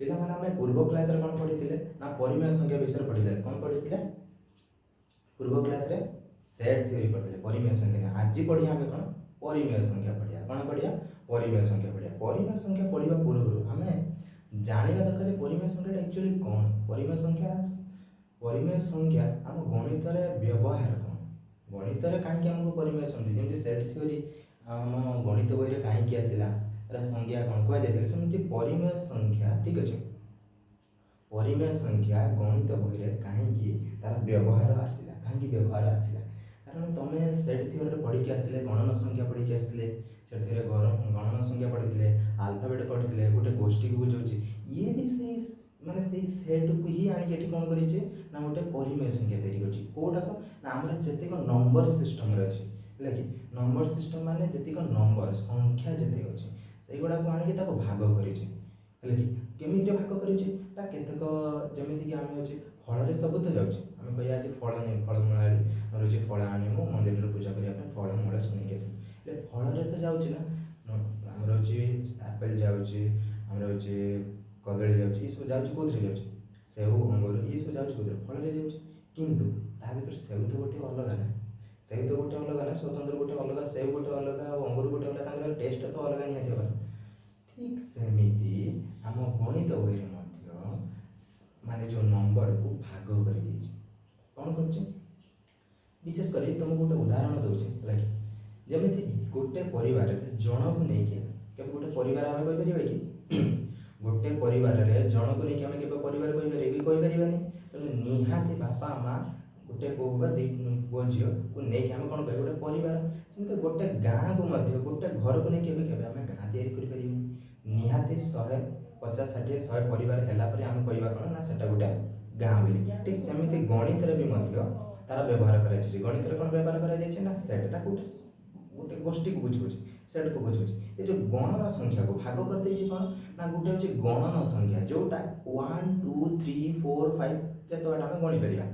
ପିଲାମାନେ ଆମେ ପୂର୍ବ କ୍ଲାସରେ କ'ଣ ପଢ଼ିଥିଲେ ନା ପରିମେୟ ସଂଖ୍ୟା ବିଷୟରେ ପଢ଼ିଥିଲେ। କ'ଣ ପଢ଼ିଥିଲେ? ପୂର୍ବ କ୍ଲାସରେ ସେଟ୍ ଥିଓରି ପଢ଼ିଥିଲେ, ପରିମେୟ ସଂଖ୍ୟା। ଆଜି ପଢ଼ିବା ଆମେ କ'ଣ? ପରିମେୟ ସଂଖ୍ୟା ପଢ଼ିବା। କ'ଣ ପଢ଼ିବା? ପରିମେୟ ସଂଖ୍ୟା ପଢ଼ିବା। ପରିମେୟ ସଂଖ୍ୟା ପଢ଼ିବା ପୂର୍ବରୁ ଆମେ ଜାଣିବା ଦରକାର ଯେ ପରିମେୟ ସଂଖ୍ୟାଟା ଆକ୍ଚୁଆଲି କ'ଣ? ପରିମେୟ ସଂଖ୍ୟା ଆମ ଗଣିତରେ ବ୍ୟବହାର କ'ଣ? ଗଣିତରେ କାହିଁକି ଆମକୁ ପରିମେୟ ସଂଖ୍ୟା, ଯେମିତି ସେଟ୍ ଥିଓରି ଆମ ଗଣିତ ବହିରେ କାହିଁକି ଆସିଲା, ତାର ସଂଜ୍ଞା କ'ଣ କୁହାଯାଇଥିଲା, ସେମିତି ପରିମେୟ ସଂଖ୍ୟା, ଠିକ୍ ଅଛି, ପରିମେୟ ସଂଖ୍ୟା ଗଣିତ ବହିରେ କାହିଁକି ତାର ବ୍ୟବହାର ଆସିଲା, କାହିଁକି ବ୍ୟବହାର ଆସିଲା? କାରଣ ତୁମେ ସେଟ୍ ଥିଓରିରେ ପଢ଼ିକି ଆସିଥିଲେ, ଗଣନ ସଂଖ୍ୟା ପଢ଼ିକି ଆସିଥିଲେ, ସେଥିରେ ଗଣନ ସଂଖ୍ୟା ପଢ଼ିଥିଲେ, ଆଲଫାବେଟ୍ ପଢ଼ିଥିଲେ, ଗୋଟେ ଗୋଷ୍ଠୀକୁ ବୁଝାଉଛି। ଇଏ ବି ସେଇ ସେଟ୍କୁ ହିଁ ଆଣିକି ଏଠି କ'ଣ କରିଛି ନା ଗୋଟେ ପରିମେୟ ସଂଖ୍ୟା ତିଆରି କରିଛି। କେଉଁଟାକୁ ନା ଆମର ଯେତିକ ନମ୍ବର ସିଷ୍ଟମରେ ଅଛି, ହେଲା କି, ନମ୍ବର ସିଷ୍ଟମ ମାନେ ଯେତିକ ନମ୍ବର ସଂଖ୍ୟା ଯେତିକ ଅଛି ସେଇଗୁଡ଼ାକୁ ଆଣିକି ତାକୁ ଭାଗ କରିଛି, ହେଲା କି। କେମିତି ଭାଗ କରିଛି ନା କେତେକ, ଯେମିତିକି ଆମେ ହେଉଛି ଫଳରେ ସବୁ ତ ଯାଉଛି, ଆମେ କହିବା ଯେ ଫଳମୂଳ ଆଣି ହେଉଛି, ଫଳ ଆଣି ମୁଁ ମନ୍ଦିରରେ ପୂଜା କରିବା ପାଇଁ ଫଳମୂଳ ଶୁଣିକି ଆସିବି, ହେଲେ ଫଳରେ ତ ଯାଉଛି ନା, ଆମର ହେଉଛି ଆପେଲ୍ ଯାଉଛି, ଆମର ହେଉଛି କଦଳୀ ଯାଉଛି, ଏସବୁ ଯାଉଛି କେଉଁଥିରେ ଯାଉଛି? ସେଉ, ଅଙ୍ଗୁର, ଏସବୁ ଯାଉଛି କେଉଁଥିରେ? ଫଳରେ ଯାଉଛି। କିନ୍ତୁ ତା ଭିତରେ ସେଉ ତ ଗୋଟେ ଅଲଗା ନା, ସେଉ ତ ଗୋଟେ ଅଲଗା ନା, ସ୍ୱତନ୍ତ୍ର ଗୋଟେ ଅଲଗା, ସେଉ ଗୋଟେ ଅଲଗା, ଆଉ ଅଙ୍ଗୁର ଗୋଟେ ଅଲଗା, ତାଙ୍କର ଟେଷ୍ଟ ତ ଅଲଗା ନିହାତି ହେବାର। ଠିକ୍ ସେମିତି ଆମ ଗଣିତ ବହିରେ ମଧ୍ୟ ମାନେ ଯେଉଁ ନମ୍ବରକୁ ଭାଗ କରିଦେଇଛି। କ'ଣ କରୁଛି? ବିଶେଷ କରି ତୁମକୁ ଗୋଟେ ଉଦାହରଣ ଦେଉଛି, ହେଲା କି, ଯେମିତି ଗୋଟେ ପରିବାରରେ ଜଣକୁ ନେଇକି, କେବେ ଗୋଟେ ପରିବାର ଆମେ କହିପାରିବା କି? ଗୋଟେ ପରିବାରରେ ଜଣକୁ ନେଇକି ଆମେ କେବେ ପରିବାର କହିପାରିବା କି? କହିପାରିବାନି। ତେଣୁ ନିହାତି ବାପା ମା, ଗୋଟେ ପୁଅ ବା ପୁଅ ଝିଅକୁ ନେଇକି ଆମେ କ'ଣ କହିବା? ଗୋଟେ ପରିବାର। ସେମିତି ଗୋଟେ ଗାଁକୁ ମଧ୍ୟ, ଗୋଟେ ଘରକୁ ନେଇକି କେବେ ଆମେ ଗାଁ ତିଆରି କରିପାରିବାନି। ନିହାତି 100, 50, 60, 100 ପରିବାର ହେଲା ପରେ ଆମେ କହିବା କ'ଣ ନା ସେଟା ଗୋଟେ ଗାଁ ବୋଲି। ଠିକ୍ ସେମିତି ଗଣିତରେ ବି ମଧ୍ୟ ତାର ବ୍ୟବହାର କରାଯାଇଛି। ଗଣିତରେ କ'ଣ ବ୍ୟବହାର କରାଯାଇଛି ନା ସେଟ୍, ତାକୁ ଗୋଟେ ଗୋଷ୍ଠୀକୁ ବୁଝାଉଛି, ସେଟ୍କୁ ବୁଝାଉଛି। ଏ ଯେଉଁ ଗଣନ ସଂଖ୍ୟାକୁ ଭାଗ କରିଦେଇଛି କ'ଣ ନା ଗୋଟେ ହେଉଛି ଗଣନ ସଂଖ୍ୟା, ଯେଉଁଟା 1, 2, 3, 4, 5 ଯେତେବେଳେ ଆମେ ଗଣିପାରିବା।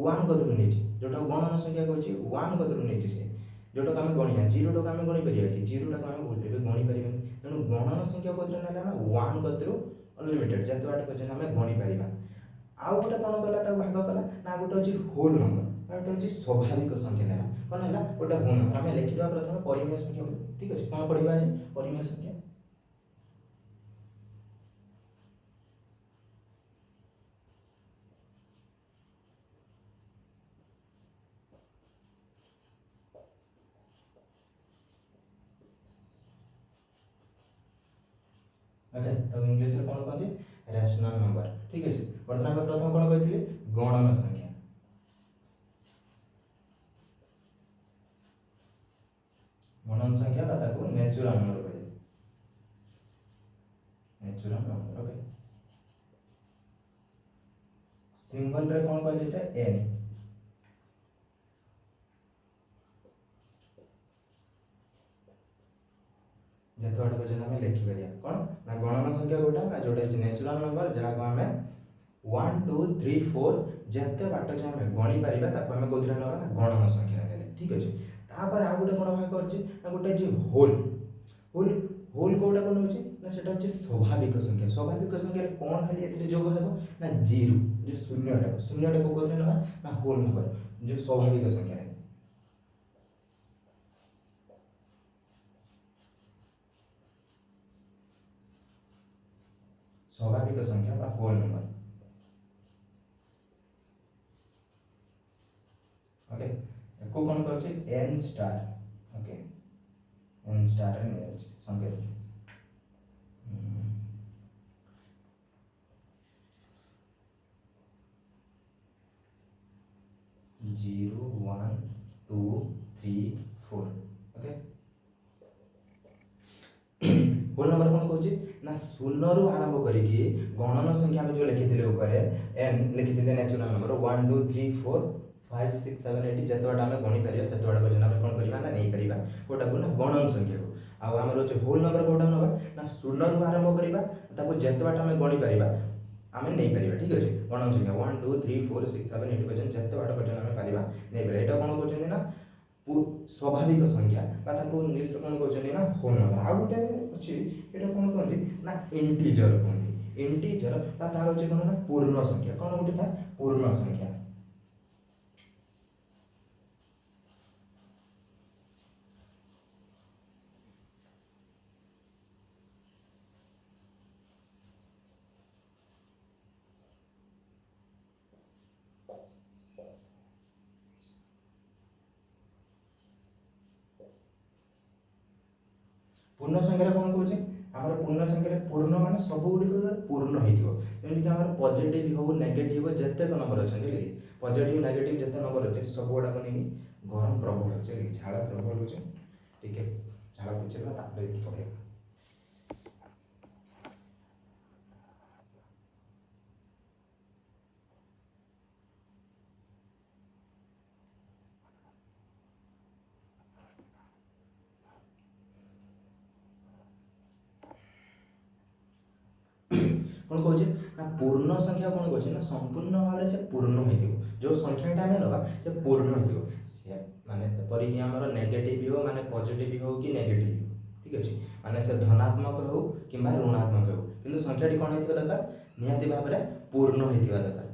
1 କତିରୁ ନେଇଛି, ଯେଉଁଟାକୁ ଗଣନ ସଂଖ୍ୟା କହୁଛି 1 କତିରୁ ନେଇଛି ସେ, ଯେଉଁଟାକୁ ଆମେ ଗଣିବା। 0ଟାକୁ ଆମେ ଗଣିପାରିବା କି? 0ଟାକୁ ଆମେ କେବେ ଗଣିପାରିବାନି। ତେଣୁ ଗଣନ ସଂଖ୍ୟା କତିରୁ ନେଲା ନା 1 କତିରୁ ଅନଲିମିଟେଡ୍, ଯେତେ ବାଟ ପର୍ଯ୍ୟନ୍ତ ଆମେ ଗଣିପାରିବା। ଆଉ ଗୋଟେ କ'ଣ କଲା, ତାକୁ ଭାଗ କଲା ନା ଗୋଟେ ହେଉଛି ହୋଲ୍ ନମ୍ବର, ଆଉ ଗୋଟେ ହେଉଛି ସ୍ୱାଭାବିକ ସଂଖ୍ୟା ନେଲା। କ'ଣ ହେଲା? ଗୋଟେ ହୋଲ୍ ନମ୍ବର। ଆମେ ଲେଖିଦେବା ପ୍ରଥମେ ପରିମେୟ ସଂଖ୍ୟା, ଠିକ୍ ଅଛି। କ'ଣ ପଢ଼ିବା ଆଜି? ପରିମେୟ ସଂଖ୍ୟା। ଓକେ, ତାକୁ ଇଂଲିଶରେ କ'ଣ କହନ୍ତି? ରେସନାଲ ନମ୍ବର, ଠିକ୍ ଅଛି। ବର୍ତ୍ତମାନ ଆମେ ପ୍ରଥମେ କ'ଣ କହିଥିଲେ? ଗଣନ ସଂଖ୍ୟା। ଗଣନ ସଂଖ୍ୟା ବା ତାକୁ ନ୍ୟାଚୁରାଲ ନମ୍ବର କହିଲେ, ନ୍ୟାଚୁରାଲ ନମ୍ବର। ଓକେ, ସିମ୍ବଲରେ କ'ଣ କୁହାଯାଇଥାଏ? ଏନ୍। ଯେତେ ବାଟ ପର୍ଯ୍ୟନ୍ତ ଆମେ ଲେଖିପାରିବା। କ'ଣ ନା ଗଣନ ସଂଖ୍ୟା ଗୋଟା ନା ଯେଉଁଟା ହେଉଛି ନ୍ୟାଚୁରାଲ ନମ୍ବର, ଯାହାକୁ ଆମେ 1, 2, 3, 4 ଯେତେ ବାଟ ଯେ ଆମେ ଗଣିପାରିବା ତାକୁ ଆମେ କେଉଁଥିରେ ନେବା ନା ଗଣନ ସଂଖ୍ୟାରେ ନେଲେ, ଠିକ୍ ଅଛି। ତାପରେ ଆଉ ଗୋଟେ କ'ଣ ଭାଗ କରିଛି ନା ଗୋଟେ ହେଉଛି ହୋଲ୍। ହୋଲ୍ କେଉଁଟାକୁ ନେଉଛି ନା ସେଟା ହେଉଛି ସ୍ୱାଭାବିକ ସଂଖ୍ୟା। ସ୍ୱାଭାବିକ ସଂଖ୍ୟାରେ କ'ଣ ଖାଲି ଏଥିରେ ଯୋଗ ହେବ ନା 0, ଯେଉଁ ଶୂନ୍ୟଟାକୁ କେଉଁଥିରେ ନେବା ନା ହୋଲ୍ ନମ୍ବର, ଯେଉଁ ସ୍ୱାଭାବିକ ସଂଖ୍ୟାରେ। ସ୍ୱାଭାବିକ ସଂଖ୍ୟା ବା ହୋଲ୍ ନମ୍ବର। ओके, को कौन कहछि n star. Okay, n star रे नै अछि संकेत 0 1 2 3 4। ओके, होल नंबर कौन कहछि ना 0 रु आरंभ करिकि गणन संख्या में जो लिखिथिले ऊपर n लिखिथिले नेचुरल नंबर 1 2 3 4 5 6 7 8 जतवाडा आमे गणि परिया सेतवाडा पର୍ଯ୍यंत आमे कोन करिवा ना नै परिवा कोटा को ना गणन संख्या को। आ हमर होचे होल नंबर कोटा नबा ना 0 रु आरंभ करिवा ताको जतवाडा आमे गणि परिवा आमे नै परिवा। ठीक अछि, गणन संख्या 1 2 3 4 6 7 8 पର୍ଯ୍यंत जतवाडा पର୍ଯ୍यंत आमे परिवा नै परिवा। एटा कोन कहछन ना स्वाभाविक संख्या बा ताको इंग्लिश रे कोन कहछन ना होल नंबर। आ गुटे अछि एटा कोन कहंती ना इंटीजर कहंती। इंटीजर तार होचे कोन ना पूर्ण संख्या कोन गोटे था पूर्ण संख्या पूर्ण संख्या कौन कहे आम पूर्ण संख्या पूर्ण मान सब गुड़िक पूर्ण होमती आम पॉजिटिव हो नेगेटिव जिते नंबर अच्छा पॉजिटिव नेगेटिव जिते नंबर अच्छे सब गुड़ाक नहीं गरम प्रबल अच्छे झाड़ प्रबल हो झाड़ बुझेगा पड़ेगा कौन कहे पूर्ण संख्या कौन कहे ना संपूर्ण भाव से पूर्ण हो जो संख्याटा आम ना से पूर्ण हो माने सेपरिक आम नेगेटिव हो माने पॉजिटिव हो कि नेगेटिव हो ठीक अच्छे माने से धनात्मक हो कि ऋणात्मक हो कि संख्याटी कौन हो दरकार निहाती भाव में पूर्ण होता दरकार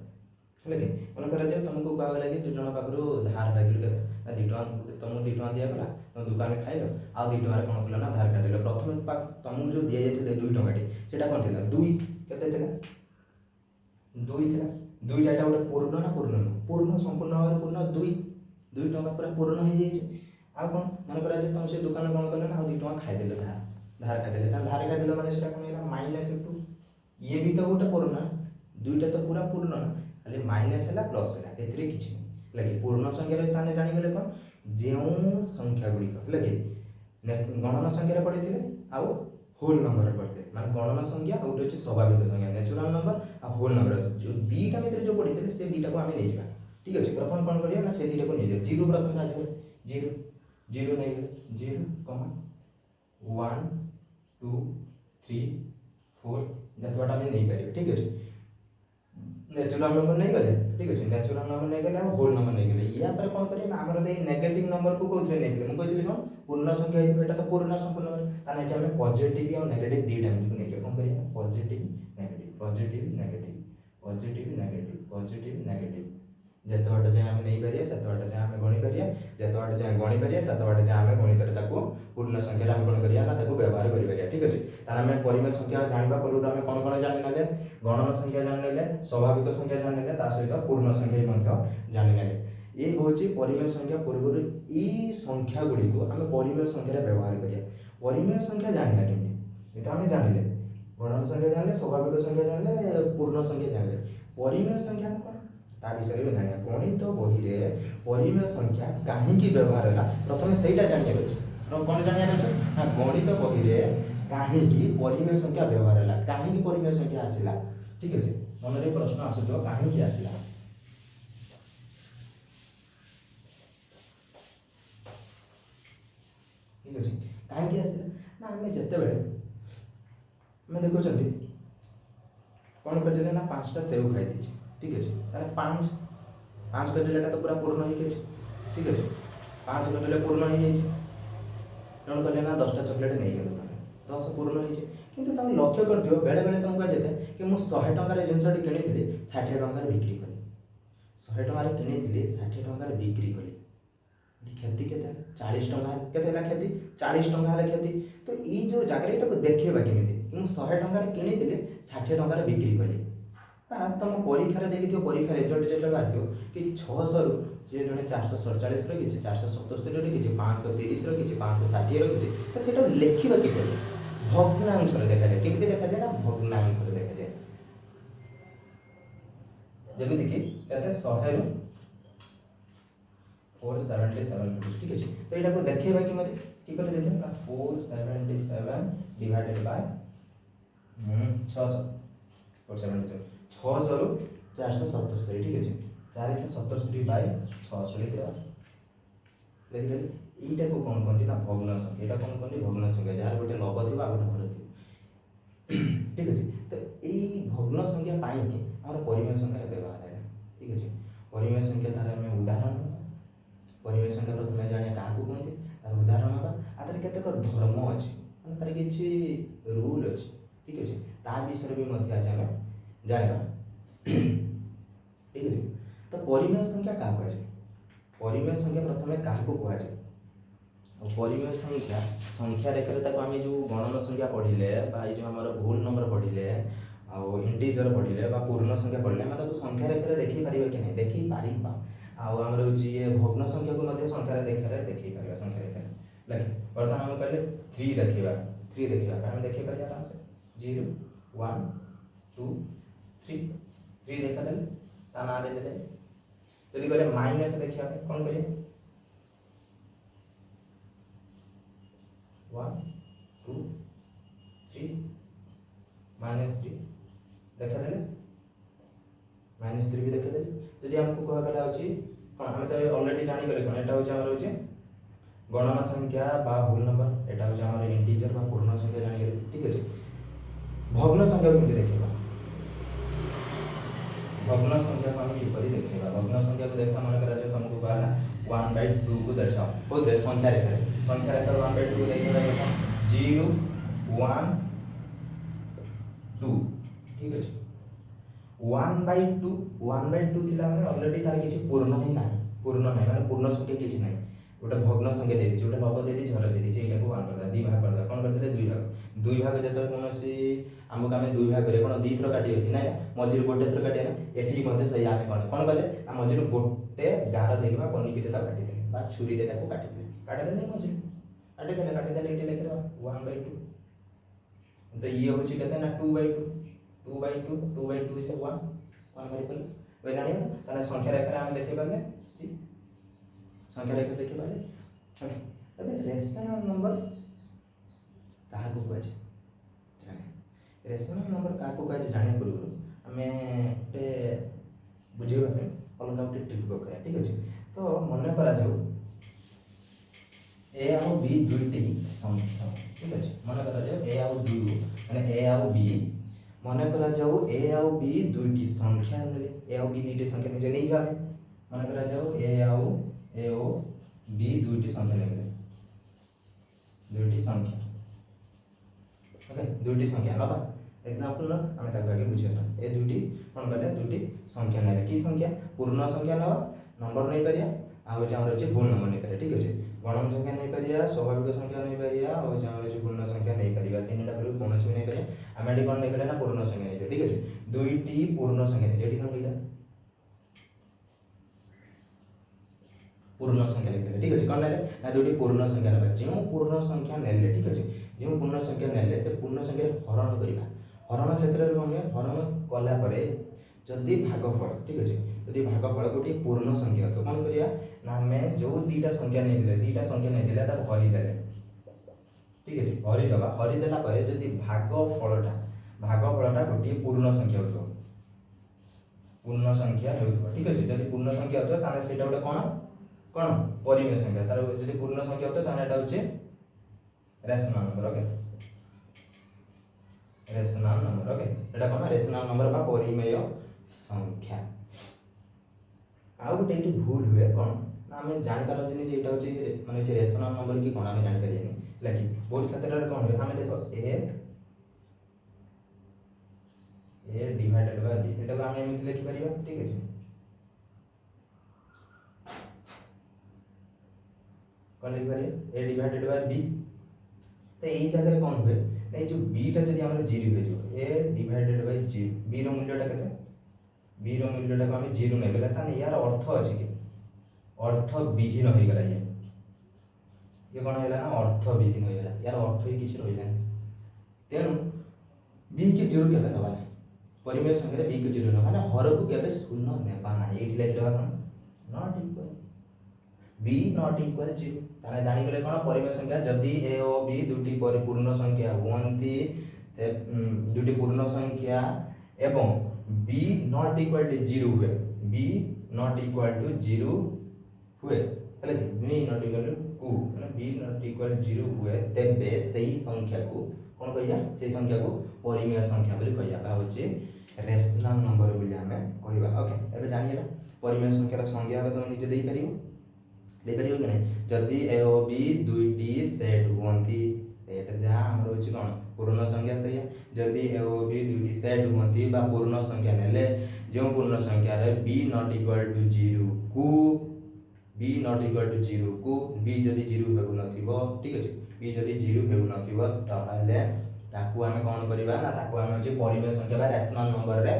है कि मन कर तुमको कहला कि 2 जन पाखर धार खाइल ना 2 टଙ୍କା तुमको 2 टଙ୍କା दिगला तुम दुकान में खाइल आ 2 टଙ୍କା कौन कल ना धार काटिल प्रथम तुमको जो दि जाते 2 टଙ୍କାटी से कौन थी 2 केते 2 थी 2टा यहाँ गोटे पूर्ण ना पूर्ण नुह पूर्ण संपूर्ण भाव पूर्ण 2 टଙ୍କା पूरा पूर्ण हो जाए आ कौन मन कर तुम से दुकान कौन कल ना 2 टଙ୍କା खाईदे धार खाईदे धार खाईदे मैंने कौन है -2 ये भी तो गोटे पूर्ण 2टा तो पूरा पूर्ण ना खाली माइनस है प्लस है एथिरे किछि लगे पूर्ण संख्या रे ताने जानि गेले कोन जेउ संख्या गुडी को लगे गणना संख्या रे पड़िथिले आ होल नंबर रे पड़ते माने गणना संख्या आ उठे स्वाभाविक संख्या नेचुरल नंबर आ होल नंबर जो दीटा भितर जो पड़िथिले से दीटा को हमें नै जिबा ठीक अछि प्रथम कोन करिया ना से दीटा को नै जे 0 प्रथम आ जाबे 0 0 नै गेले 0 1 2 3 4 जतवाटा हमें नै पारिबे ठीक अछि नेचुरल नंबर नहीं गले ठीक अच्छे नेचुरल नंबर नहीं गले होल नंबर नहीं गले या पर कौन करिए ना हमर नेगेटिव नंबर को कोथरे नहीं मु कहली कोन पूर्ण संख्या एटा तो पूर्ण संपूर्ण नंबर ताने एटा हमें पॉजिटिव और नेगेटिव दीटा में नहीं कौन करिए positive negative positive negative positive negative positive negative जते बाटे जाय हमें नहीं पारिया सते बाटे जाय हमें गणि पारिया जते बाटे जाय गणि पारिया सते बाटे जाय हमें गणित रे ताको पूर्ण संख्या रे हम कोन करिया ना ताको व्यवहार करि पारिया ठीक अछि ताने हमें परिमेय संख्या जानबा पूर्व हमें कोन कोन जानि नले गणन संख्या जानि नले स्वाभाविक संख्या जानि नले ता सहित पूर्ण संख्या मध्य जानि नले ये होची परिमेय संख्या पूर्व ई संख्या गुडी को हमें परिमेय संख्या रे व्यवहार करिया परिमेय संख्या जानिला केमि एटा हमें जानिले गणन संख्या जानले स्वाभाविक संख्या जानले पूर्ण संख्या जानले परिमेय संख्या कोन ता विषय में जानिया गणित बही रे परिमेय संख्या काहे व्यवहार है प्रथम सेटा जानिया अछि कौन जानिया अछि ना गणित बही रे काहे परिमेय संख्या व्यवहार है काहे परिमेय संख्या आसिला ठीक अछि मन रे प्रश्न आसुतो काहे आसिला ठीक अछि काहे आसिला ना हमें जते बेले मैं देखो चलती कौन करले ना 5टा सेव खाई दी ठीक है तारे 5 5 करले तो पूरा पूर्ण हो गए ठीक है 5 करले पूर्ण हो जाए जन कहले ना 10टा चॉकलेट नहीं गए दुकान 10 पूर्ण हो जाए किंतु तुम लक्ष्य कर दियो बेले बेले तुमको कहते कि मु 100 टଙ୍କା रे जिंसटी किनी थिली 60 टଙ୍କା रे बिक्री कली 100 टଙ୍କା रे किनी थिली 60 टଙ୍କା रे बिक्री कली क्षति केते 40 टଙ୍କା केते ला क्षति 40 टଙ୍କା ला क्षति तो ई जो जागरे एटा को देखेबा केमिति मु 100 टଙ୍କା रे किनी थिली 60 टଙ୍କା रे बिक्री कली तुम परीक्षा देखिए परीक्षा रिजल्ट जो बाहर कि 600 रु जे जड़े 447 रखी 477 रखी 530 रखी 560 रखी तो सीटा लिखा कि भग्नांश देखा जाए केमी देखा जाए ना भग्नांश देखा जाए जमीक कहते 100 रु 477 ठीक है तो यहाँ को देखेबा कि मत कि कहले देखे ना 477 डिवाइडेड बाय 600 477 600 रु 477 ठीक है 477 बाय 600 लिख दे এইটা को कौन कहते ना भग्न संख्या এটা कौन कहते भग्न संख्या जार गोटे लव थी गोटे हर थी ठीक है तो यही भग्न संख्या पाई ही आम परिमेय संख्या व्यवहार है ठीक है परिमेय संख्या तार आम उदाहरण परिमेय संख्या प्रथम जाने क्या कहते तार उदाहरण हाँ आर केतक धर्म अच्छे तार किसी रूल अच्छे ठीक अच्छे ता विषय भी आज आम जाना ठीक अच्छे। तो परिमेय संख्या क्या कहुए परिमेय संख्या प्रथम क्या कहुए परिमेय संख्या संख्या रेखा आम जो गणन संख्या पढ़िले जो आम भूल नंबर पढ़िले आउ इंटीजर पढ़िले पूर्ण संख्या पढ़िले आम संख्या रेखा देखी पार कि नहीं देखी पार आमर हूँ ये भग्न संख्या को संख्या रेखा देखी पार संख्या रेखा लगे बर्तमान आम कहले 3 देखा 3 देखा आम देखिए आराम से 0 1 2 3 3 देखा देले ता ना देले जदि कहले माइनस देखा कौन करिए 1 2 3 -3 देखा देले -3 भी देखा देले जदि हमको कह गला अछि कोन हम तो ऑलरेडी जानि गले कोन एटा होचे हमर होचे गणना संख्या बा होल नंबर एटा होचे हमर इंटीजर बा पूर्ण संख्या जानि गले ठीक अछि। भग्न संख्या को देखिबा भग्न संख्या को हम किपरि देखिबा भग्न संख्या को देखा मन करा जो तुमको कहला 1/2 को दर्शाओ बोलते संख्या रेखा 1/2 को देखिबा देखा 0 1 2 ठीक अछि 1/2 1/2 थिला माने ऑलरेडी तार किछि पूर्ण ही नाही माने पूर्ण संख्या किछि नाही गोटे भग्न संख्या दे दिछि गोटे नव दे दिछि झर दे दिछि एटा को 1 कर दा 2 भाग कर दा कोन कर देले 2 भाग जतले कोनोसी हमको आमे 2 भाग करे कोन 2 थर काटी होती ना मझिर गोटे थर काटी ना एठी मध्ये सही आमे कोन कले आ मझिर गोटे गार देखबा पनिकी रे ता काटी दे बा छुरी रे ताको काटी दे मझिर काटी देले एठी लेखबा 1/2 तो ये होछि केते ना 2/2 2/2 इज 1 मारि पले वे जानि ताने संख्या रेखा हम देखि पाले सी संख्या रेखा देखि पाले अबे रेशनल नंबर कहा को कहै छै रेशनल नंबर कहा को कहै छै जाने पूर्व हमें ते बुझेबा पे अलग गोटे ट्रिक पकड़ा ठीक अछि। तो मन करा जाऊ ए और बी दुईटी संख्या ठीक अछि मन करा जाऊ ए और 2 माने ए और बी मन करा जाऊ ए और बी दुईटी संख्या नेले ए और बी दुईटी संख्या नेले नै जाबे मन करा जाऊ ए ओ बी दुईटी संख्या नेले दुईटी संख्या ओके दुईटी संख्या नबा एग्जांपल न हमें ताके आगे बुझेता ए दुईटी कोन कहले दुईटी संख्या नेले की संख्या पूर्ण संख्या नबा नंबर नै परिया आ जे हमर अछि भूल नंबर नै परिया ठीक अछि गणन संख्या नै परिया स्वाभाविक संख्या नै परिया और जे हमर अछि पूर्ण संख्या नै परिया तीनटा पर कोनोसी नै परिया हम एटी कोन नै करे ना पूर्ण संख्या नै ठीक अछि दुईटी पूर्ण संख्या नै एटी कोन होइला पूर्ण संख्या लिखले ठीक अछि कोन नेले ना दुईटी पूर्ण संख्या नेबा जे पूर्ण संख्या नेले ठीक अछि जे पूर्ण संख्या नेले से पूर्ण संख्या रे हरण करिबा हरण क्षेत्र रे हम हरण कला परे जदी भागफल ठीक अछि जदी भागफल गोटी पूर्ण संख्या तो कोन करिया ना हमें जो दीटा संख्या नै दिले ता हरि देले ठीक अछि हरि देला परे जदी भागफलटा गोटी पूर्ण संख्या होतो ठीक अछि जदी पूर्ण संख्या होतो ताने सेटा गोटे कोन परिमेय संख्या तार जदी पूर्ण संख्या होतो ताने एटा होचे rational number okay rational number okay एटा कोन रेशनल नंबर बा परिमेय संख्या आ गोटे एटी भूल हुए कोन ना हमें जानि पारन जे एटा होचे माने जे रेशनल नंबर की कोन हमें जानि परियनी लेकिन बहुत क्षेत्र रे कोन हुए हमें देखो ए डिवाइडेड बाय बी एटा को हमें एमिति लिखि परिबा ठीक अछि कोन लिखि परिबा ए डिवाइडेड बाय बी तो एई जगह रे कोन हुए ए जो बी टा जदी हमर 0 हो जो ए डिवाइडेड बाय 0 बी रो मूल्यटा केते बी रो मूल्यटा को हम 0 नै गेला ताने यार अर्थ अछि कि अर्थ विहीन होई गेला ये कोन हैला ना अर्थ विहीन होई गेला यार अर्थ ही किछ रहिला तेनु बी के 0 केबे नबा परिमेय संख्या बी के 0 नबा ना हर को केबे शून्य नेबा ना एठी लेखिबा कोन not equal B not equal 0 ताने जानि गेले कोन परिमेय संख्या जदी ए ओ बी दुटी परिपूर्ण संख्या हुअंती ते दुटी पूर्ण संख्या एवं b नॉट इक्वल टू 0 हुए b नॉट इक्वल टू 0 हुए हले b नॉट इक्वल टू माने b नॉट इक्वल 0 हुए तेबे सही संख्या को कोन कहिया सही संख्या को परिमेय संख्या बोली कहिया बा होचे रेशनल नंबर बोली हमें कहिबा ओके एबे जानिला परिमेय संख्या रा संज्ञा बे तुम निजे देई परियो कि नहीं जदि ए ओ बी दुईटी सेट हुअंती सेट जा हमर होची कोन पूर्ण संख्या से जदि ए ओ बी दुईटी सेट हुंती बा पूर्ण संख्या नेले जो पूर्ण संख्या रे b नॉट इक्वल टू 0 को b नॉट इक्वल टू 0 को b जदि 0 हेउ नथिबो ठीक अछि b जदि 0 हेउ नथिबो ताहाले ताकू आमे कोन करबा ना ताकू आमे जे परिमेय संख्या बा रैशनल नंबर रे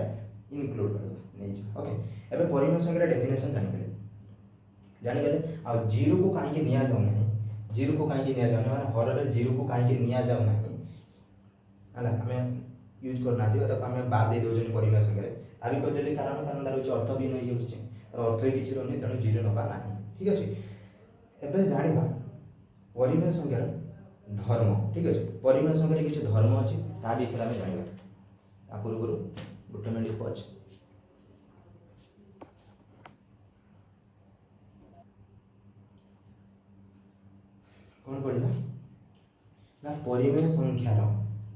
इनक्लूड करबा नै छै ओके एबे परिमेय संख्या रे डेफिनेशन जानि गले आ 0 को काहे के निया जाउ नै 0 को काहे के निया जाउ माने हर रे 0 को काहे के निया जाउ नै हला हमें यूज करना दियो त हमें बाद दे दोजन परिमेय संख्या रे आबी कर देले कारण तार होची अर्थ भी नै होची तर अर्थ ही किछि रहनी तणु 0 नबा नाही ठीक अछि एबे जानिबा परिमेय संख्या धर्म ठीक अछि परिमेय संख्या रे किछि धर्म अछि ता विषय में जानिबा आ पूर्व गुटे मिनिट पछ कौन पढ़ा ना परिमेय संख्यार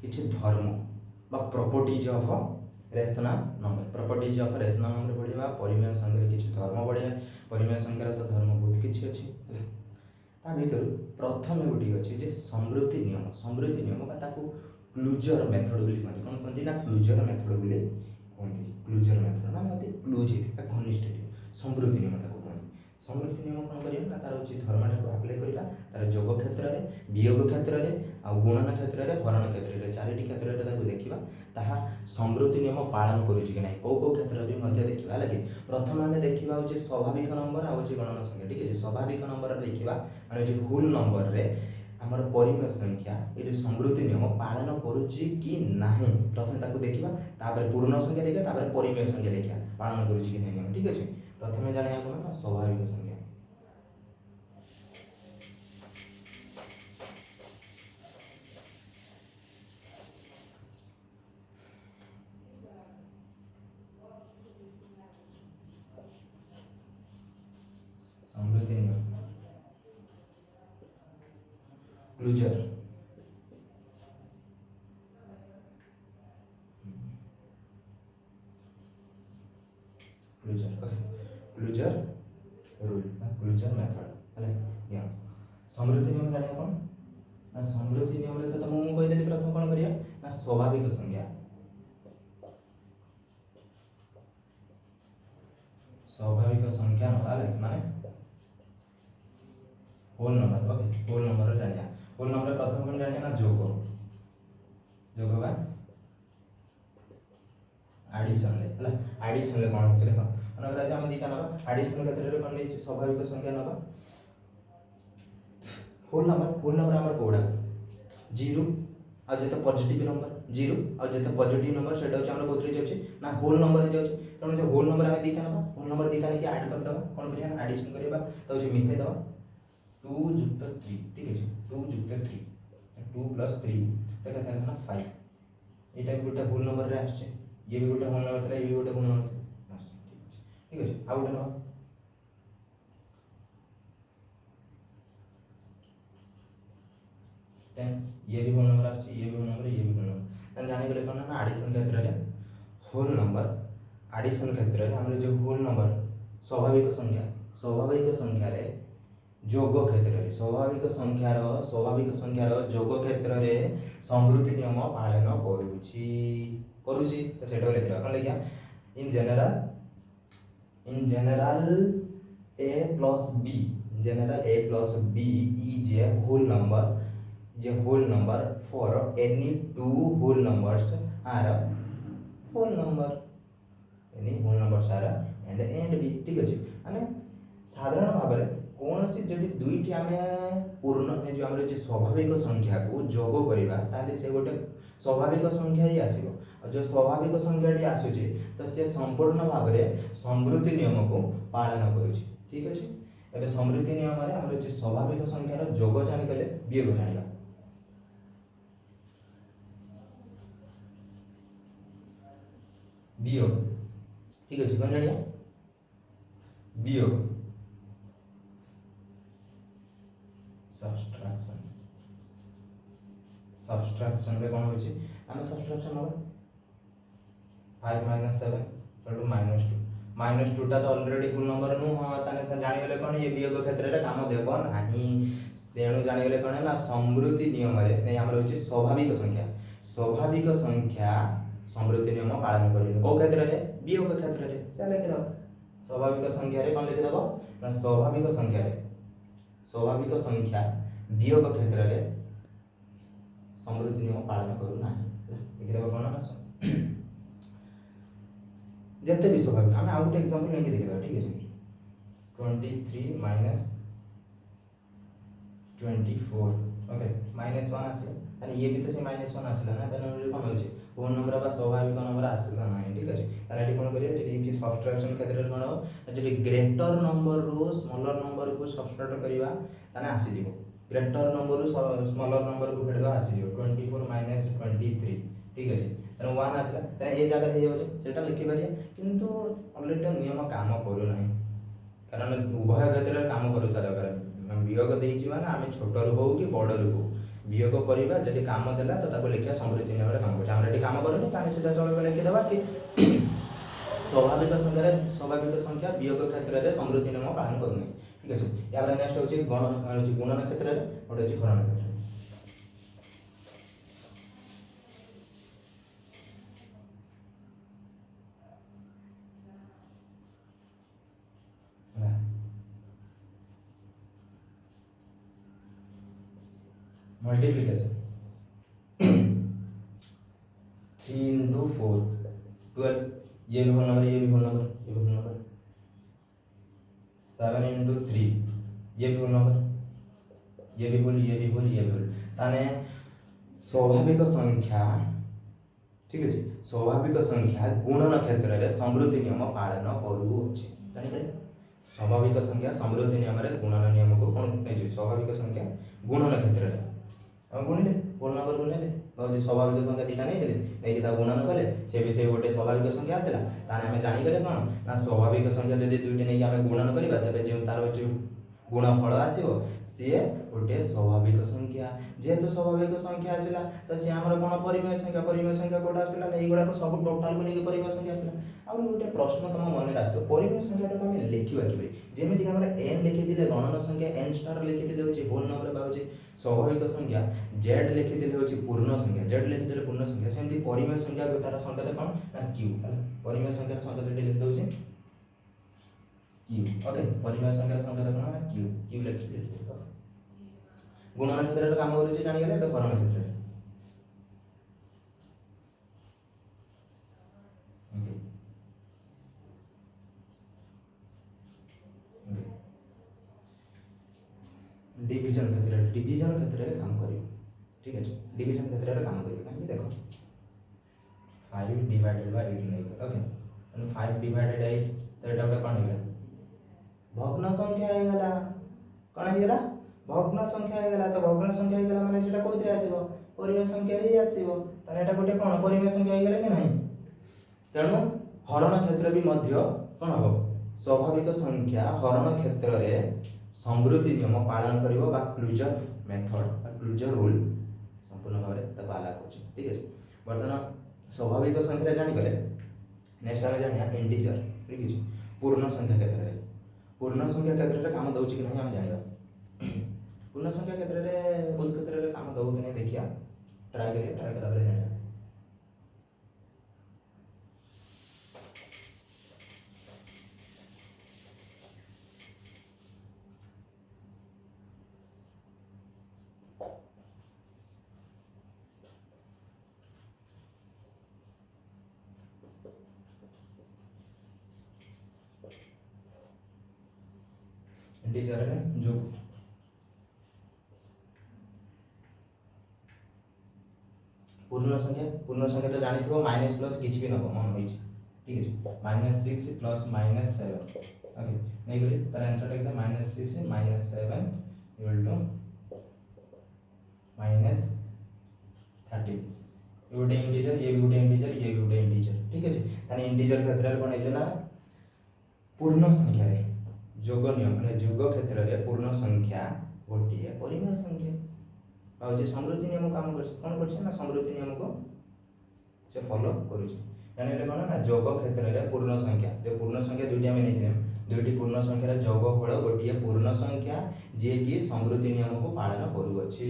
किसी धर्म बा properties of rational number properties of rational number पढ़ा परिमेय संख्यार किसी धर्म पढ़ा परिमेय संख्यार तो धर्म बहुत किसी अच्छी ता भीतर प्रथम गोटे अच्छी जे समृद्धि नियम बा ताकू क्लूजर मेथड बोली कहते कौन कहते ना क्लूजर मेथड बोली कहते क्लूजर मेथड माने अति क्लोज है घनिष्ठ समृद्धि नियम ताकू समृद्धि नियम कौन करिया ना तार उचित धर्मटा को अप्लाई करिया तार योग क्षेत्र रे वियोग क्षेत्र रे आ गुणन क्षेत्र रे हरण क्षेत्र रे चारिटी क्षेत्र रे ताकू देखिबा ताहा समृद्धि नियम पालन करूची कि नाही को क्षेत्र रे मध्य देखिबा लागि प्रथम हमें देखिबा होचे स्वाभाविक नंबर आ होचे गणन संख्या ठीक है स्वाभाविक नंबर रे देखिबा माने जे होल नंबर रे हमर परिमेय संख्या ए जे समृद्धि नियम पालन करूची कि नाही प्रथम ताकू देखिबा तापर पूर्ण संख्या देखिबा तापर परिमेय संख्या देखिबा पालन करूची कि नाही ठीक है प्रथम जाने को स्वाभाविक संख्या समृद्धि नियम cruiser cruiser rule cruiser method है नियम समृद्धि नियम जाने कौन ना समृद्धि नियम रे तो तुम कहि देली प्रथम कौन करिया ना स्वाभाविक संख्या न माने whole number okay whole number जानिया होल नंबर प्रथम कौन जानिया ना जोग बा एडिशन ले हला एडिशन ले कौन होतले देखो अनगर हम दिका नबा एडिशन क्षेत्र रे कौन ले स्वाभाविक संख्या नबा होल नंबर हमर कोडा 0 आ जेते पॉजिटिव नंबर 0 आ जेते पॉजिटिव नंबर सेटा होछ हमरा कोथरे जाउछ ना होल नंबर जाउछ तने से होल नंबर हम दिका नबा होल नंबर दिका के ऐड कर दबा कोन करिया एडिशन करबा तो जे मिसै दबा 2 + 3 ठीक है 2 + 3 2 + 3 तो कहता है ना 5 एटा गोटे होल नंबर रे आछे ये भी गोटे होल नंबर ये भी गोटे होल नंबर ठीक है आ गोटे नबा ये भी होल नंबर आछे ये भी होल नंबर ये भी होल नंबर तन जानि गले कोन ना एडिशन क्षेत्र रे होल नंबर एडिशन क्षेत्र रे हमरे जो होल नंबर स्वाभाविक संख्या रे जोग क्षेत्र रे स्वाभाविक संख्यार जोग क्षेत्र रे समृद्धि नियम पालन करूची तो सेटा लेखिबा कोन लेखिया in general a plus b is a whole number for any two whole numbers are whole number any whole numbers are and b ठीक अछि माने साधारण भाव रे कौन सी जदि दुईटी आमे पूर्ण जो हमर जे स्वाभाविक संख्या को जोग करिबा ताले से गोटे स्वाभाविक संख्या ही आसीबो और जो स्वाभाविक संख्याटी आसुची तो से संपूर्ण भाव रे समृद्धि नियम को पालन करूची ठीक अछि एबे समृद्धि नियम रे हमर जे स्वाभाविक संख्यार जोग जानि गले वियोग जानिबा वियोग ठीक अछि कोन जानिया वियोग सब्सट्रैक्शन रे कोन होची हम सब्सट्रैक्शन हो 5 - 7 -2 टा तो ऑलरेडी फुल नंबर नु हां ताने से जानि गले कोन ये वियोग क्षेत्र रे काम देबो नाही तेणु जानि गले कोन ना समृद्धि नियम रे नै हमर होची स्वाभाविक संख्या स्वाभाविक संख्या समृद्धि नियम पालन करें कौ क्षेत्र में वियोग क्षेत्र में से लिखिद स्वाभाविक संख्या कौन लिखिदेव ना स्वाभाविक संख्या वियोग क्षेत्र में समृद्धि नियम पालन करूना लिखिदेव कौन ना जिते भी स्वाभाविक आम आउ गोटे एग्जांपल नहीं देखिए ठीक है 23 माइनस 24 ओके माइनस 1 आसे ताले ये भी तो से माइनस 1 आसला ना ताले कौन होचे होल नंबर बा स्वाभाविक नंबर आसला ना ठीक है ताले एटी कोन करिया जे कि सब्ट्रैक्शन क्षेत्र रे कोन हो जे ग्रेटर नंबर रो स्मॉलर नंबर को सब्ट्रैक्ट करिवा ताले आसी जीवो ग्रेटर नंबर रो स्मॉलर नंबर को फेड दो आसी जीवो 24 माइनस 23 ठीक है ताले 1 आसला ताले ए जगह हे होचे सेटा लिखि परिया किंतु ऑलरेडी नियम काम करू नाही कारण उभय क्षेत्र रे काम करू ताले करे वियोग देइछि माने आमे छोट रु हो कि बड़ रु हो वियोग करिबा जदि काम देला तो ताको लिखिया समृद्धि नियम रे काम करछ हम रेडी काम करनी ताने सीधा चल लिखि देबा कि स्वाभाविक संख्या वियोग क्षेत्र रे समृद्धि नियम पालन करूनी ठीक अछि या नेक्स्ट होछि गुणन क्षेत्र रे और होछि हरण क्षेत्र मल्टीप्लिकेशन 3 into 4 12 ये भी होल नंबर ये भी होल नंबर ये भी होल नंबर 7 into 3 ये भी होल नंबर ये भी होल ये भी होल ये भी होल ताने स्वाभाविक संख्या ठीक है स्वाभाविक संख्या गुणन क्षेत्र रे समृद्धि नियम पालन करू अछि ताने स्वाभाविक संख्या समृद्धि नियम रे गुणन नियम को कोन स्वाभाविक संख्या गुणन क्षेत्र रे हम गुणिले होल नंबर गुणिले बहुत स्वाभाविक संख्या दीटा नहीं देले नहीं ता गुणन कले से भी से गोटे स्वाभाविक संख्या आसला ताने हमें जानि गले कोन ना स्वाभाविक संख्या यदि दुइटे नहीं हमें गुणन करबा तबे जे तार जो गुणफल आसीबो से गोटे स्वाभाविक संख्या जेहेतु स्वाभाविक संख्या आसला तो से हमर कोन परिमेय संख्या कोटा आसला नै गुडा को सब टोटल को नै परिमेय संख्या आसला आ गोटे प्रश्न तम मन रास्तो परिमेय संख्या को हमें लिखिबा कि जेमिति हमरा n लिखि दिले गणन संख्या n स्टार लिखि दिले होची होल नंबर बाउची स्वाभाविक संख्या z लिखि दिले होची पूर्ण संख्या z लिखि दिले पूर्ण संख्या सेमति परिमेय संख्या को तार संकेत कोन ना q परिमेय संख्या संकेत लिखि दउची q ओके परिमेय संख्या संकेत कोन ना q लिखि दिले गुणन क्षेत्र रे काम करूची जानि गेले हरण क्षेत्र डिवीजन क्षेत्र रे काम करियो ठीक है डिवीजन क्षेत्र रे काम करियो काहे देखो 5 डिवाइडेड बाय 8 नहीं ओके एंड 5 डिवाइडेड 8 तो एटा कोन हेला भग्न संख्या हे गेला कोन हे गेला भग्न संख्या हे गेला तो भग्न संख्या हे गेला माने सेटा कोइतरे आसीबो परिमेय संख्या रे आसीबो तने एटा गोटे कोन परिमेय संख्या हे गेला कि नहीं तेणु हरण क्षेत्र भी मध्य कोन हो स्वाभाविक संख्या हरण क्षेत्र रे समृद्धि नियम पालन करिवो बा क्लूजर मेथड बा क्लूजर रूल संपूर्ण भाव रे त बाला होची ठीक है वर्तमान स्वाभाविक संख्या रे जानि गले नेक्स्ट हम जानिया इंटीजर ठीक है पूर्ण संख्या क्षेत्र रे काम दउची कि नहीं हम जानिबा पूर्ण संख्या क्षेत्र रे बुद्ध क्षेत्र रे काम दउ कि नहीं देखिया ट्राई करा बरे जानिया इंटीजर है जो पूर्ण संख्या तो जानी थो माइनस प्लस किछ भी नबो मन होई ठीक है -6 प्लस -7 ओके नहीं करी तार आंसर टा एकदम -6 -7 इक्वल टू -13 ये गोटे इंटीजर ये भी गोटे इंटीजर ठीक है ताने इंटीजर क्षेत्र रे कोन हेला पूर्ण संख्या रे जोग नियम माने जोग क्षेत्र रे पूर्ण संख्या गोटिए परिमेय संख्या आ जे समृद्धि नियम काम कर कोन करछ ना समृद्धि नियम को से फॉलो करूछ यानी रे कोन ना जोग क्षेत्र रे पूर्ण संख्या जे पूर्ण संख्या दुइटा में नहीं दुइटी पूर्ण संख्या रे जोग फल गोटिए पूर्ण संख्या जे कि समृद्धि नियम को पालन करू अछि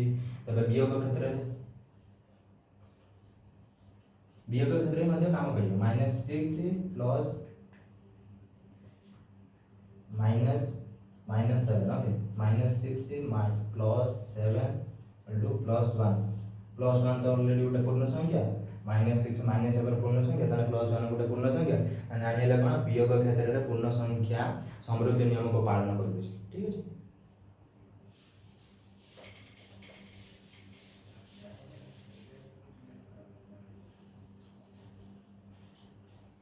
तबे वियोग क्षेत्र रे वियोग क्षेत्र में मध्य काम करियो -6 प्लस -7 ओके -6 प्लस 7 इनटू +1 तो ऑलरेडी गोटे पूर्ण संख्या -6 -7 पूर्ण संख्या ताने +1 गोटे पूर्ण संख्या जानिले कोन वियोग क्षेत्र रे पूर्ण संख्या समृद्धि नियम को पालन करूछि ठीक अछि।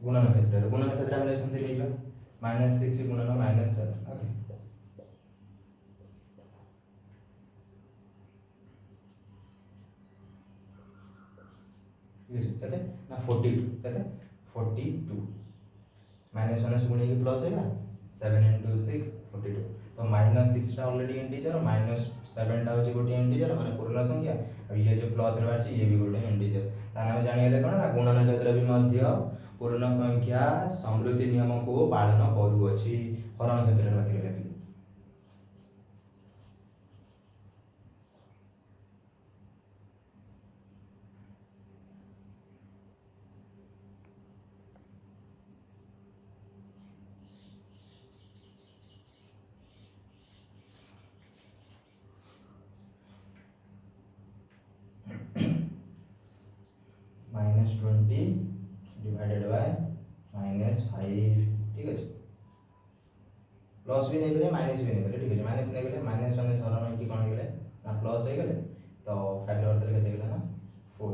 गुणन क्षेत्र में समझे लेबा -6 गुणन -7 ओके कहते ना 42 कहते 42 -1 से गुणे के प्लस हैगा 7 * 6 42 तो -6 टा ऑलरेडी इंटीजर -7 टा होची गोटे इंटीजर माने पूर्ण संख्या और ये जो प्लस रे बाची ये भी गोटे इंटीजर ताने हम जानि गेले कोन गुणन क्षेत्र भी मध्य पूर्ण संख्या समृद्धि नियम को पालन करू अछि हरण क्षेत्र रे बाकी रहले -20 डिवाइडेड बाय -5 ठीक है प्लस भी नहीं करे माइनस भी नहीं करे ठीक है माइनस नहीं करे -1 सरन की कोन गेले ना प्लस हे गेले तो 5 और तले केते गेले ना 4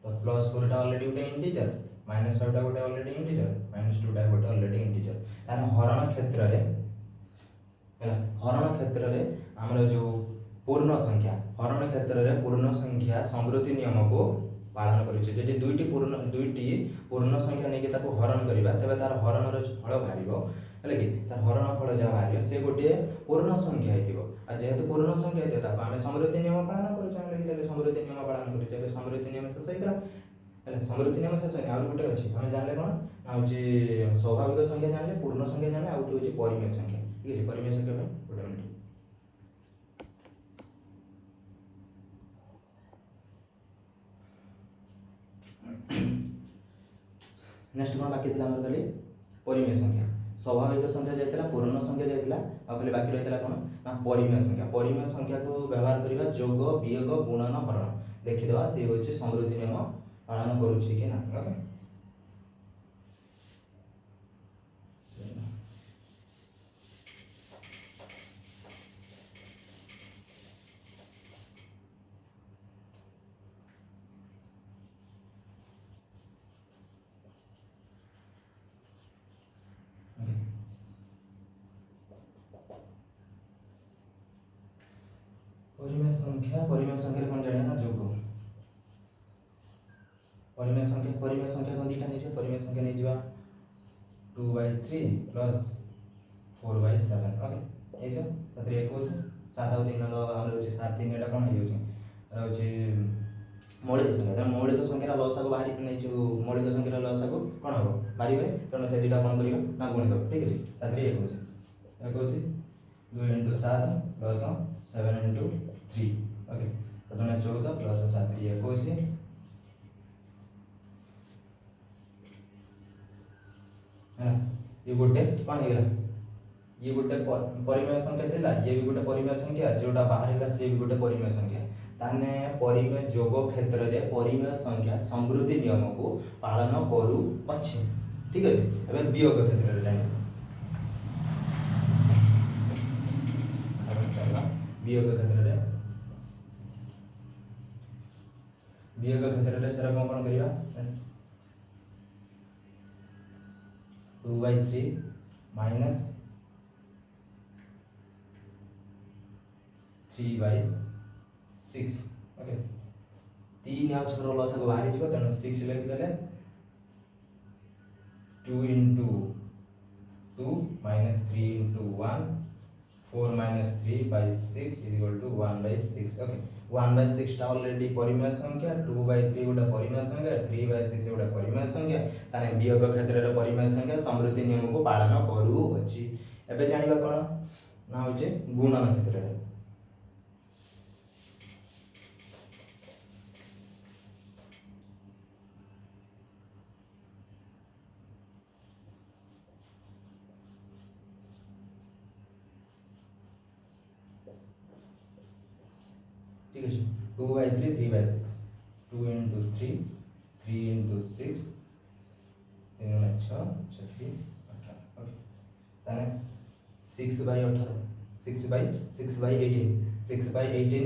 तो +4 टा ऑलरेडी गोटे इंटीजर -5 टा गोटे ऑलरेडी इंटीजर -2 टा गोटे ऑलरेडी इंटीजर ताने हरण क्षेत्र रे हैला हरण क्षेत्र रे हमर जो पूर्ण संख्या हरण क्षेत्र रे पूर्ण संख्या समृद्धि नियम को पालन करिছে যদি দুইটি पूर्ण संख्या নেকি তাকো হরণ করিবা তবে তার হরণৰ ফল ভারিব হলে কি তার হরণ ফল যা ভারিব সে গোটে पूर्ण संख्या হেতিব আর যেহেতু पूर्ण संख्या হেতিব তাকো আমি সমৃদ্ধি নিয়ম পালন করিছে আমি লিখি দেলে সমৃদ্ধি নিয়ম পালন করিছে ଏବେ সমৃদ্ধি নিয়ম শেষ হইগলা হলে সমৃদ্ধि নিয়म শেষ হই আর গোটে ଅଛି আমি জানলে কোন না হচ্ছে স্বাভাবিক সংখ্या জানলে पूर्ण संख्या জানলে আর গোটে হচ্ছে পরিমেয় সংখ্या ঠিক আছে পরিমেয় সংখ্या में গোটে মিনিট नेक्स्ट कोन बाकी थिला हमर खाली परिमेय संख्या स्वाभाविक संख्या जायतिला पूर्ण संख्या जायतिला आ खाली बाकी रहितला कोन ना परिमेय संख्या को व्यवहार करिबा जोग वियोग गुणन हरण देखि दवा से होचे समृद्धि नियम पालन करूछि कि ना ओके परिमेय संख्या रे कोन जाने ना जोग परिमेय संख्या को दीटा नै परिमेय संख्या नै जिवा 2/3 प्लस 4/7 ओके ए जो तत्रे 21 7 और 3 लो हमर होची 7 3 एटा कोन होची होची मौलिक संख्या लसा को बाहरी नै जो मौलिक संख्या लसा को कोन हो बाहरी तने से दीटा कोन करियो ना गुणित ठीक है तत्रे 21 2 * 7 प्लस 7 * 3 ओके तो 14 प्लस 7 21 है ये गोटे कौन है ये गोटे परिमेय संख्या थिला ये भी गोटे परिमेय संख्या जोटा बाहर से भी गोटे परिमेय संख्या ताने परिमेय जोग क्षेत्र रे परिमेय संख्या समृद्धि नियम को पालन करू अछि ठीक है एबे वियोग क्षेत्र रे जानि वियोग क्षेत्र रे सर कोन करिवा 2/3 माइनस 3/6 ओके 3 आ 6 रो लसा को बाहरी जिवो तनो 6 लिखि देले 2 * 2 minus 3 into 1 4 minus 3 by 6 is equal to 1/6 okay 1/6 टा ऑलरेडी परिमेय संख्या 2/3 गोटे परिमेय संख्या 3/6 गोटे परिमेय संख्या ताने वियोग क्षेत्र रे परिमेय संख्या समृद्धि नियम को पालन करू अछि एबे जानिबा कोन ना होचे गुणन क्षेत्र रे ठीक अच्छे 2/3 3/6 2 into 3 3 into 6 3 गुणे 6 6 3 18 ओके ताने 6/18 6/18 6/18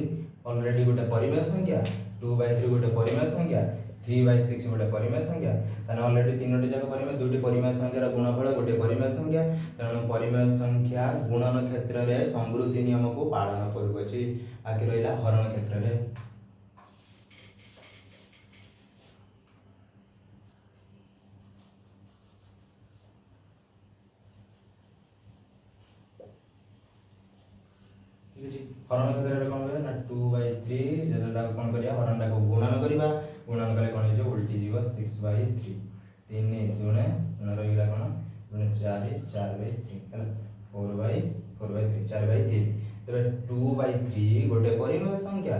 ऑलरेडी गोटे परिमेय संख्या 2/3 गोटे परिमेय संख्या 3/6 गोटे परिमेय संख्या ताने ऑलरेडी तीनोटी जाक परिमेय दुटी परिमेय संख्यार गुणफल गोटे परिमेय संख्या तेणु परिमेय संख्या गुणन क्षेत्र में समृद्धि नियम को पालन करुछि बाकी रहिला हरण क्षेत्र में हरण क्षेत्र में कौन ना 2/3 जेटा कौन करिया हरणटा को गुणन करबा गुणन कले कौन हो उल्टी जीव 6/3 3 दुणे रहिला कौन दुणे 4 4/3 है 4/3 4/3 तबे 2/3 गोटे परिमेय संख्या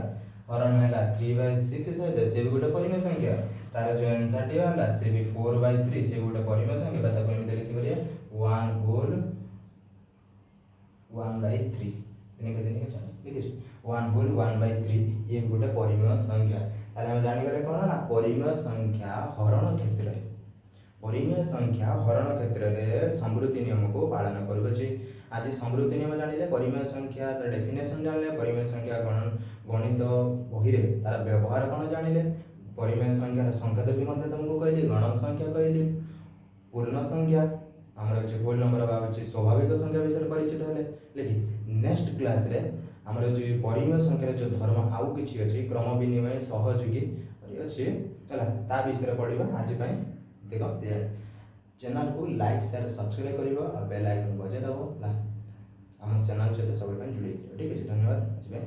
हरण है 3/6 सहित से भी गोटे परिमेय संख्या तार जो आंसर टी वाला से भी 4/3 से गोटे परिमेय संख्या बता को एमते लिखि करिया 1 होल 1/3 दिन के लिखिस 1 होल 1/3 ये गोटे परिमेय संख्या ताले हम जानि गले कोन ना परिमेय संख्या हरण क्षेत्र रे परिमेय संख्या हरण क्षेत्र में समृद्धि नियम को पालन करुछि आज समृद्धि नियम जानिले परिमेय संख्या तार डेफिनेशन जानिले परिमेय संख्या गणित बही रे तार व्यवहार कोन जानिले परिमेय संख्या संख्या देवी मते तुमको कहली गणक संख्या कहली पूर्ण संख्या हमर जे होल नंबर बा अछि स्वाभाविक संख्या विषय परिचित हले लेकिन नेक्स्ट क्लास रे हमर जे परिमेय संख्या जो धर्म आउ किछि अछि क्रम विनिमय सहयोगी अछि हला ता विषय पढिबा आज पय देखो चैनल को लाइक शेयर सब्सक्राइब करिवो और बेल आइकन बजाय दबो ला हम चैनल से सब जुड़ी ठीक है धन्यवाद आज में